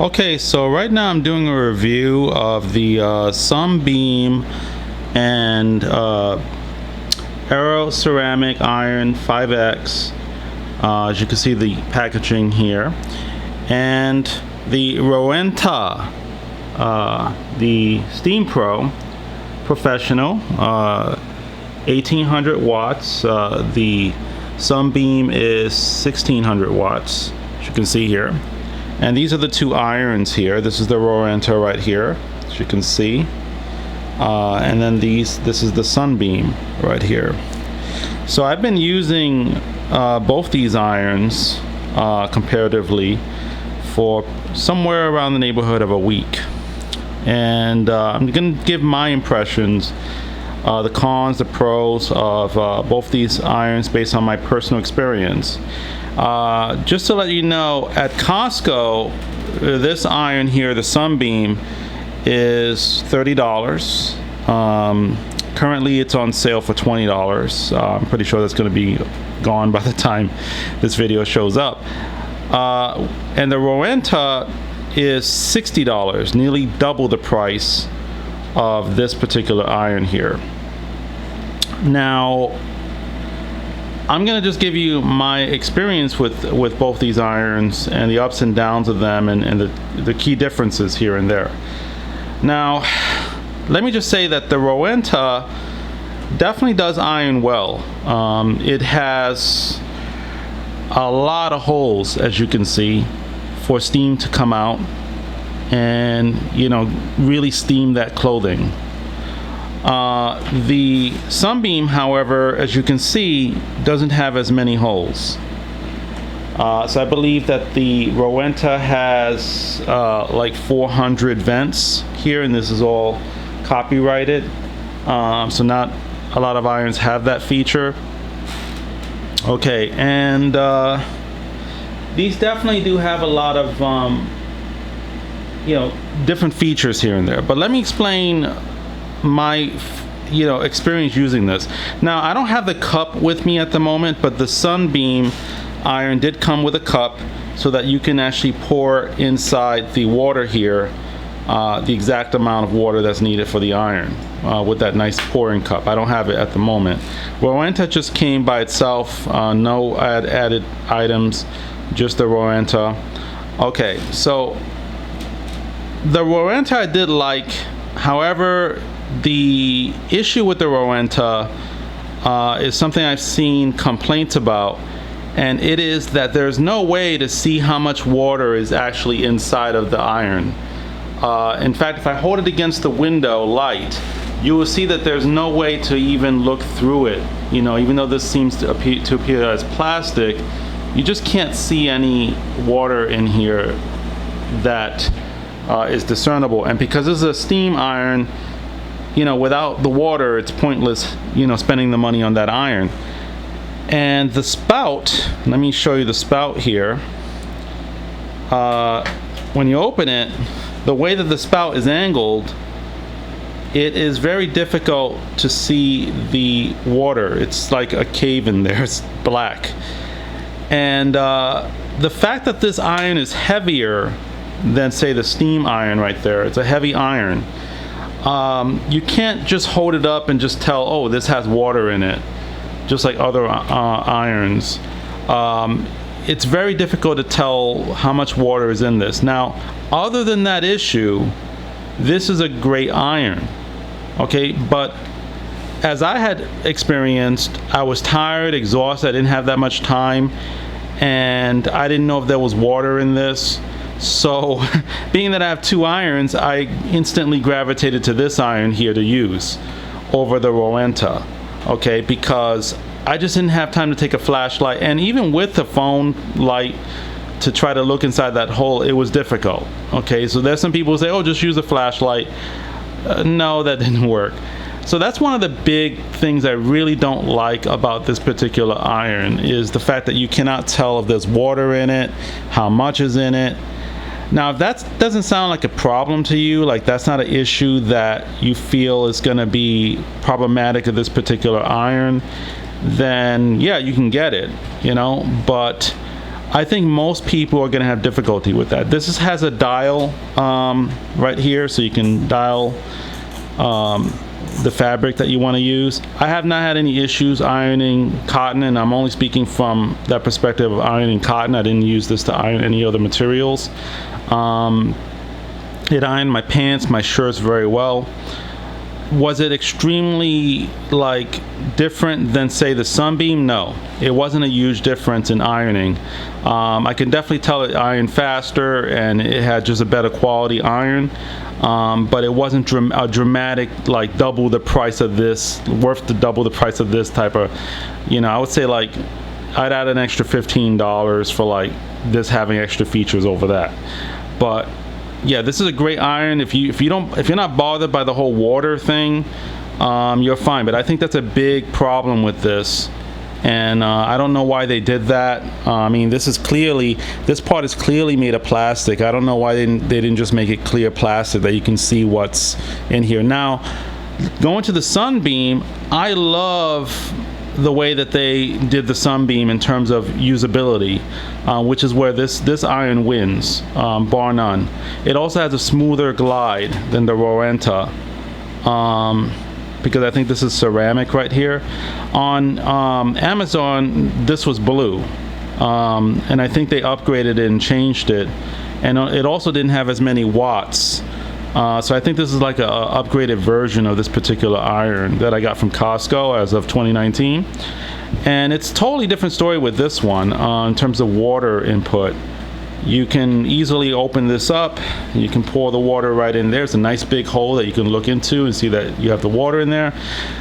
Okay, so right now I'm doing a review of the Sunbeam and Aero Ceramic Iron 5X. As you can see, the packaging here, and the Rowenta, the Steam Pro Professional, 1800 watts. The Sunbeam is 1600 watts, as you can see here. And these are the two irons here. This is the Rowenta right here, as you can see. And then this is the Sunbeam right here. So I've been using both these irons comparatively for somewhere around the neighborhood of a week. And I'm going to give my impressions, the cons, the pros of both these irons based on my personal experience. Just to let you know, at Costco, this iron here, the Sunbeam, is $30. Currently it's on sale for $20. I'm pretty sure that's going to be gone by the time this video shows up. And the Rowenta is $60, nearly double the price of this particular iron here. Now, I'm going to just give you my experience with both these irons and the ups and downs of them, and the key differences here and there. Now, let me just say that the Rowenta definitely does iron well. It has a lot of holes, as you can see, for steam to come out and, you know, really steam that clothing. The Sunbeam, however, as you can see, doesn't have as many holes. So I believe that the Rowenta has like 400 vents here, and this is all copyrighted. So not a lot of irons have that feature. Okay, and these definitely do have a lot of you know, different features here and there. But let me explain my experience using this. Now, I don't have the cup with me at the moment, but the Sunbeam iron did come with a cup so that you can actually pour inside the water here the exact amount of water that's needed for the iron with that nice pouring cup. I don't have it at the moment. Rowenta just came by itself, no added items, just the Rowenta. Okay, so the Rowenta I did like. However, the issue with the Rowenta is something I've seen complaints about, and it is that there's no way to see how much water is actually inside of the iron. In fact, if I hold it against the window light, you will see that there's no way to even look through it. You know, even though this seems to appear as plastic, you just can't see any water in here that is discernible. And because this is a steam iron, you know, without the water, it's pointless, you know, spending the money on that iron. And the spout, let me show you the spout here. When you open it, the way that the spout is angled, it is very difficult to see the water. It's like a cave in there. It's black. And the fact that this iron is heavier than, say, the steam iron right there, it's a heavy iron. You can't just hold it up and just tell, oh, this has water in it, just like other irons. It's very difficult to tell how much water is in this. Now, other than that issue, this is a great iron. Okay, but as I had experienced, I was tired, exhausted, I didn't have that much time, and I didn't know if there was water in this. So, being that I have two irons, I instantly gravitated to this iron here to use over the Rowenta, okay, because I just didn't have time to take a flashlight, and even with the phone light to try to look inside that hole, it was difficult. Okay, so there's some people who say, oh, just use a flashlight. No, that didn't work. So that's one of the big things I really don't like about this particular iron, is the fact that you cannot tell if there's water in it, how much is in it. Now, if that doesn't sound like a problem to you, like that's not an issue that you feel is going to be problematic of this particular iron, then yeah, you can get it, you know. But I think most people are going to have difficulty with that. Has a dial right here, so you can dial the fabric that you want to use. I have not had any issues ironing cotton, and I'm only speaking from that perspective of ironing cotton. I didn't use this to iron any other materials. It ironed my pants, my shirts very well. Was it extremely like different than say the Sunbeam? No, it wasn't a huge difference in ironing. I can definitely tell it ironed faster and it had just a better quality iron, but it wasn't a dramatic like double the price of this, worth the double the price of this type of, you know, I would say like I'd add an extra $15 for like this having extra features over that. But yeah, this is a great iron. If you're not bothered by the whole water thing, you're fine. But I think that's a big problem with this, and I don't know why they did that. I mean, this part is clearly made of plastic. I don't know why they didn't just make it clear plastic that you can see what's in here. Now, going to the Sunbeam, I love the way that they did the Sunbeam in terms of usability, which is where this iron wins, bar none. It also has a smoother glide than the Rowenta, because I think this is ceramic right here. On Amazon, this was blue, and I think they upgraded it and changed it, and it also didn't have as many watts. So I think this is like a upgraded version of this particular iron that I got from Costco as of 2019. And it's a totally different story with this one in terms of water input. You can easily open this up. You can pour the water right in there. It's a nice big hole that you can look into and see that you have the water in there.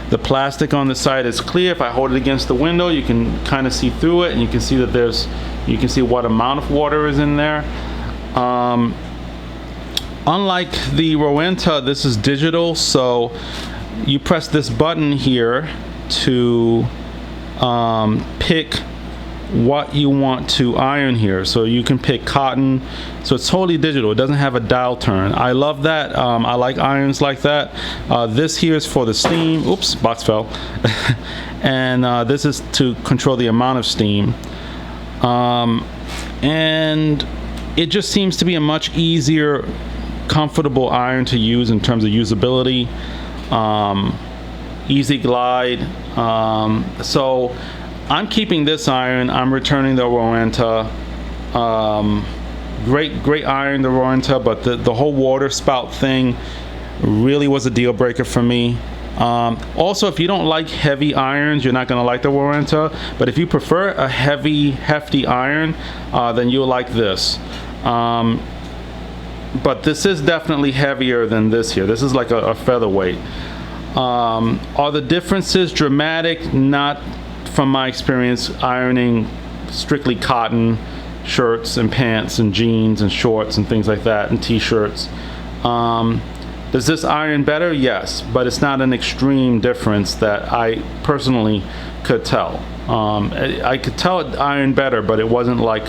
The plastic on the side is clear. If I hold it against the window, you can kind of see through it, and you can see that you can see what amount of water is in there. Unlike the Rowenta, this is digital, so you press this button here to pick what you want to iron here. So you can pick cotton, so it's totally digital. It doesn't have a dial turn. I love that. I like irons like that. This here is for the steam. Oops, box fell. And this is to control the amount of steam. And it just seems to be a much easier, comfortable iron to use in terms of usability, easy glide. So I'm keeping this iron. I'm returning the Rowenta. Great iron, the Rowenta, but the whole water spout thing really was a deal breaker for me. Also, if you don't like heavy irons, you're not going to like the Rowenta, but if you prefer a hefty iron, then you'll like this. But this is definitely heavier than this here. This is like a featherweight. Are the differences dramatic? Not from my experience ironing strictly cotton shirts and pants and jeans and shorts and things like that, and t-shirts. Does this iron better? Yes, but it's not an extreme difference that I personally could tell. I could tell it ironed better, but it wasn't like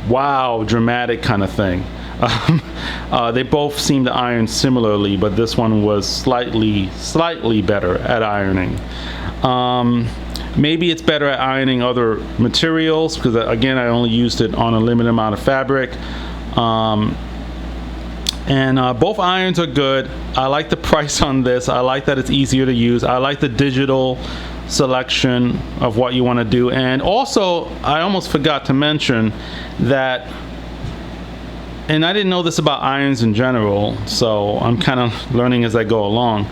wow, dramatic kind of thing. They both seem to iron similarly, but this one was slightly better at ironing. Maybe it's better at ironing other materials, because again, I only used it on a limited amount of fabric. Both irons are good. I like the price on this. I like that it's easier to use. I like the digital selection of what you want to do. And also, I almost forgot to mention that, and I didn't know this about irons in general, so I'm kind of learning as I go along,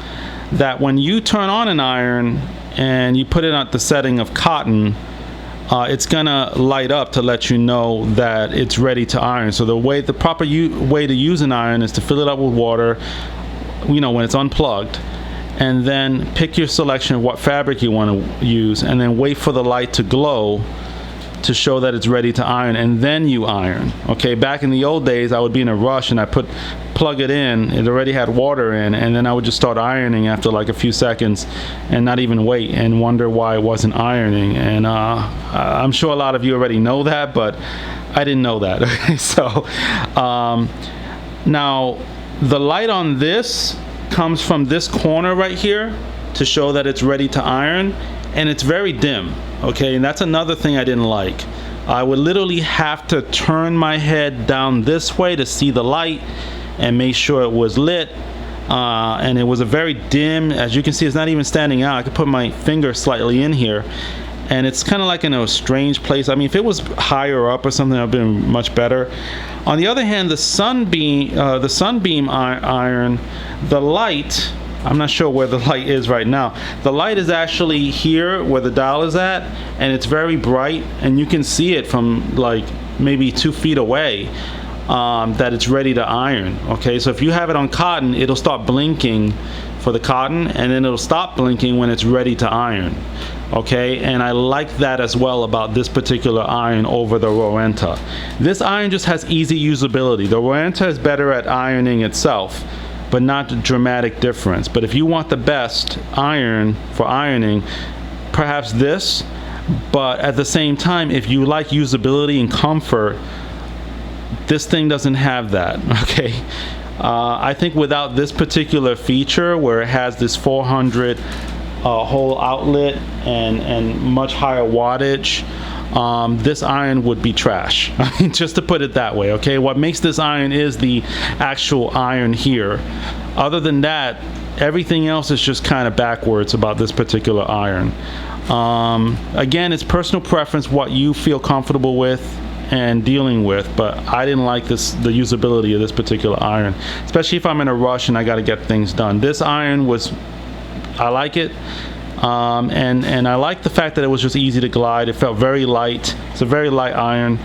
that when you turn on an iron and you put it at the setting of cotton, it's gonna light up to let you know that it's ready to iron. So the proper way to use an iron is to fill it up with water, you know, when it's unplugged, and then pick your selection of what fabric you want to use, and then wait for the light to glow to show that it's ready to iron, and then you iron. Okay, back in the old days, I would be in a rush and I plug it in, it already had water in, and then I would just start ironing after like a few seconds and not even wait and wonder why it wasn't ironing. And I'm sure a lot of you already know that, but I didn't know that. So now the light on this comes from this corner right here to show that it's ready to iron, and it's very dim. Okay, and that's another thing I didn't like. I would literally have to turn my head down this way to see the light and make sure it was lit. And it was a very dim, as you can see, it's not even standing out. I could put my finger slightly in here, and it's kind of like in a strange place. I mean, if it was higher up or something, it would have been much better. On the other hand, the Sunbeam iron, the light, I'm not sure where the light is right now. The light is actually here where the dial is at, and it's very bright, and you can see it from like maybe 2 feet away. That it's ready to iron. Okay, so if you have it on cotton, it'll start blinking for the cotton, and then it'll stop blinking when it's ready to iron. Okay, and I like that as well about this particular iron over the Rowenta. This iron just has easy usability. The Rowenta is better at ironing itself, but not a dramatic difference. But if you want the best iron for ironing, perhaps this. But at the same time, if you like usability and comfort, this thing doesn't have that. Okay, I think without this particular feature where it has this 400 hole outlet and much higher wattage, this iron would be trash. I mean, just to put it that way. Okay, what makes this iron is the actual iron here. Other than that, everything else is just kind of backwards about this particular iron. Again, it's personal preference, what you feel comfortable with and dealing with, but I didn't like the usability of this particular iron, especially if I'm in a rush and I got to get things done. This iron was, I like it, and I like the fact that it was just easy to glide. It felt very light. It's a very light iron.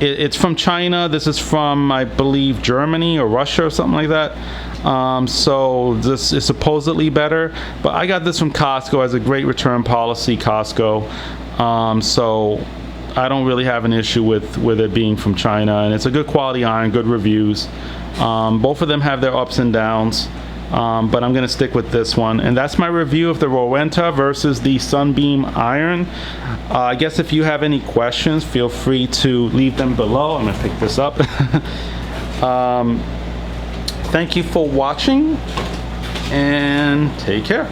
It's from China. This is from, I believe, Germany or Russia or something like that. So this is supposedly better, but I got this from Costco. It has a great return policy, Costco. So I don't really have an issue with it being from China, and it's a good quality iron, good reviews. Both of them have their ups and downs, but I'm going to stick with this one. And that's my review of the Rowenta versus the Sunbeam iron. I guess if you have any questions, feel free to leave them below. I'm going to pick this up. Thank you for watching, and take care.